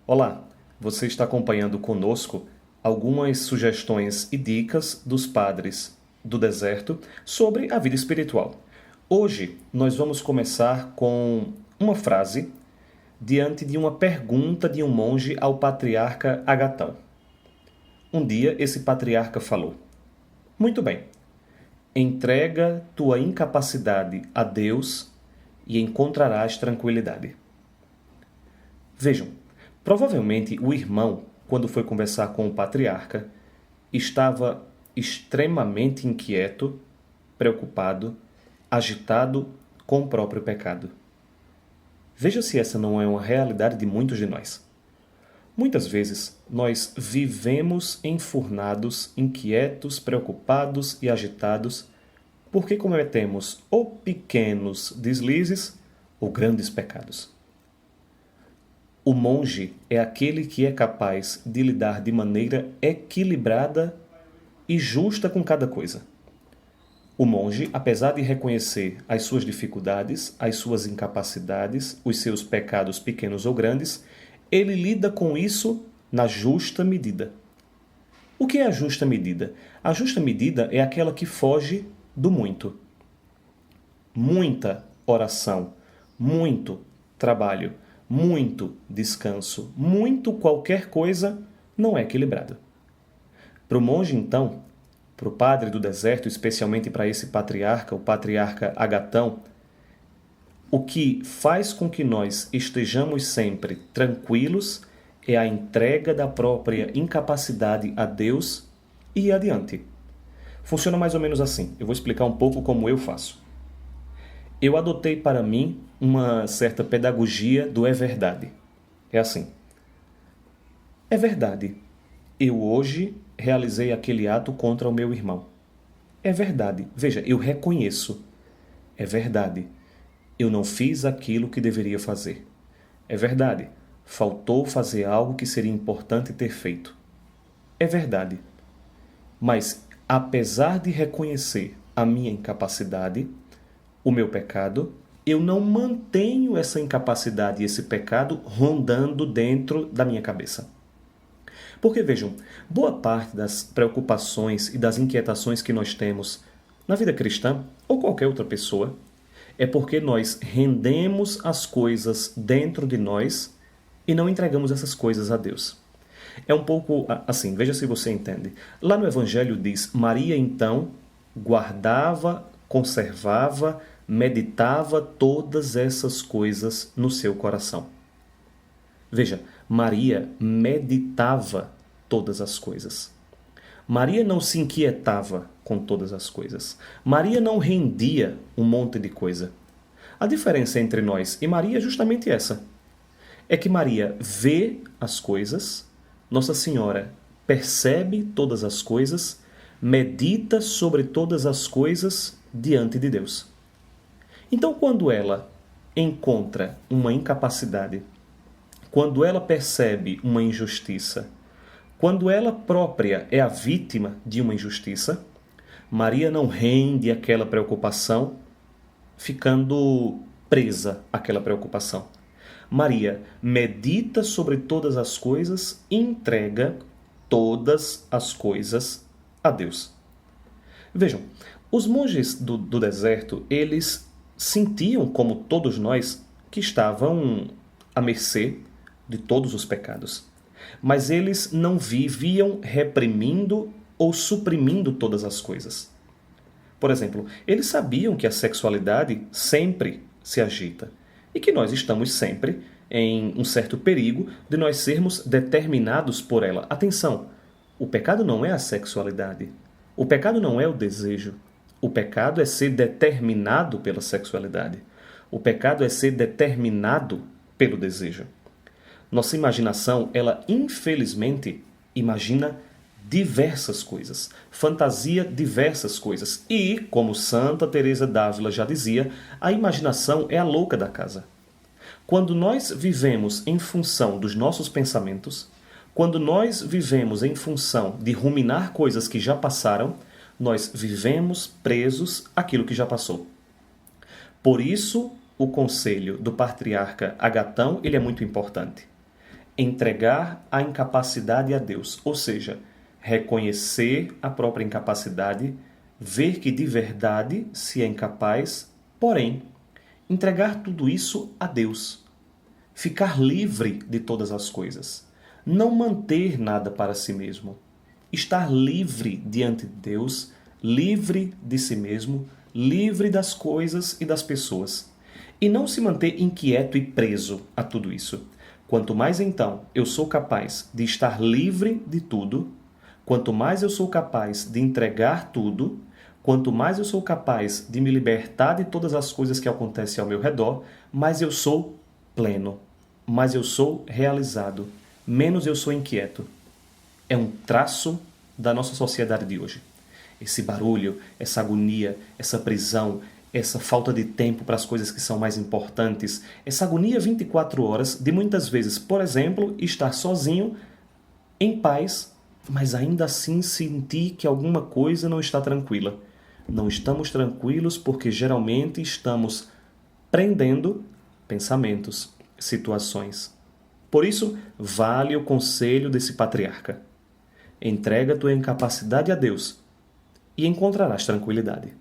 Olá, você está acompanhando conosco algumas sugestões e dicas dos padres do deserto sobre a vida espiritual. Hoje nós vamos começar com uma frase diante de uma pergunta de um monge ao patriarca Agatão. Um dia esse patriarca falou: Muito bem, entrega tua incapacidade a Deus e encontrarás tranquilidade. Vejam, provavelmente o irmão, quando foi conversar com o patriarca, estava extremamente inquieto, preocupado, agitado com o próprio pecado. Veja se essa não é uma realidade de muitos de nós. Muitas vezes nós vivemos enfurnados, inquietos, preocupados e agitados porque cometemos ou pequenos deslizes ou grandes pecados. O monge é aquele que é capaz de lidar de maneira equilibrada e justa com cada coisa. O monge, apesar de reconhecer as suas dificuldades, as suas incapacidades, os seus pecados pequenos ou grandes, ele lida com isso na justa medida. O que é a justa medida? A justa medida é aquela que foge do muito. Muita oração, muito trabalho, muito descanso, muito qualquer coisa não é equilibrado. Para o monge, então, para o padre do deserto, especialmente para esse patriarca, o patriarca Agatão, o que faz com que nós estejamos sempre tranquilos é a entrega da própria incapacidade a Deus e ir adiante. Funciona mais ou menos assim. Eu vou explicar um pouco como eu faço. Eu adotei para mim uma certa pedagogia do é verdade. É assim. É verdade. Eu hoje realizei aquele ato contra o meu irmão. É verdade. Veja, eu reconheço. É verdade. Eu não fiz aquilo que deveria fazer. É verdade. Faltou fazer algo que seria importante ter feito. É verdade. Mas, apesar de reconhecer a minha incapacidade, o meu pecado, eu não mantenho essa incapacidade e esse pecado rondando dentro da minha cabeça. Porque, vejam, boa parte das preocupações e das inquietações que nós temos na vida cristã, ou qualquer outra pessoa, é porque nós rendemos as coisas dentro de nós e não entregamos essas coisas a Deus. É um pouco assim, veja se você entende. Lá no Evangelho diz, Maria então guardava, conservava, meditava todas essas coisas no seu coração. Veja, Maria meditava todas as coisas. Maria não se inquietava com todas as coisas. Maria não rendia um monte de coisa. A diferença entre nós e Maria é justamente essa. É que Maria vê as coisas, Nossa Senhora percebe todas as coisas, medita sobre todas as coisas diante de Deus. Então, quando ela encontra uma incapacidade, quando ela percebe uma injustiça, quando ela própria é a vítima de uma injustiça, Maria não rende aquela preocupação, ficando presa àquela preocupação. Maria medita sobre todas as coisas e entrega todas as coisas a Deus. Vejam, os monges do deserto, eles sentiam, como todos nós, que estavam à mercê de todos os pecados. Mas eles não viviam reprimindo ou suprimindo todas as coisas. Por exemplo, eles sabiam que a sexualidade sempre se agita e que nós estamos sempre em um certo perigo de nós sermos determinados por ela. Atenção, o pecado não é a sexualidade. O pecado não é o desejo. O pecado é ser determinado pela sexualidade. O pecado é ser determinado pelo desejo. Nossa imaginação, ela infelizmente imagina diversas coisas, fantasia diversas coisas. E, como Santa Teresa d'Ávila já dizia, a imaginação é a louca da casa. Quando nós vivemos em função dos nossos pensamentos, quando nós vivemos em função de ruminar coisas que já passaram, nós vivemos presos àquilo que já passou. Por isso, o conselho do patriarca Agatão, ele é muito importante. entregar a incapacidade a Deus, ou seja, reconhecer a própria incapacidade, ver que de verdade se é incapaz, porém, entregar tudo isso a Deus. Ficar livre de todas as coisas. Não manter nada para si mesmo. Estar livre diante de Deus, livre de si mesmo, livre das coisas e das pessoas. E não se manter inquieto e preso a tudo isso. Quanto mais então eu sou capaz de estar livre de tudo, quanto mais eu sou capaz de entregar tudo, quanto mais eu sou capaz de me libertar de todas as coisas que acontecem ao meu redor, mais eu sou pleno, mais eu sou realizado, menos eu sou inquieto. É um traço da nossa sociedade de hoje. Esse barulho, essa agonia, essa prisão, essa falta de tempo para as coisas que são mais importantes, essa agonia 24 horas de muitas vezes, por exemplo, estar sozinho, em paz, mas ainda assim sentir que alguma coisa não está tranquila. Não estamos tranquilos porque geralmente estamos prendendo pensamentos, situações. Por isso, vale o conselho desse patriarca. Entrega tua incapacidade a Deus e encontrarás tranquilidade.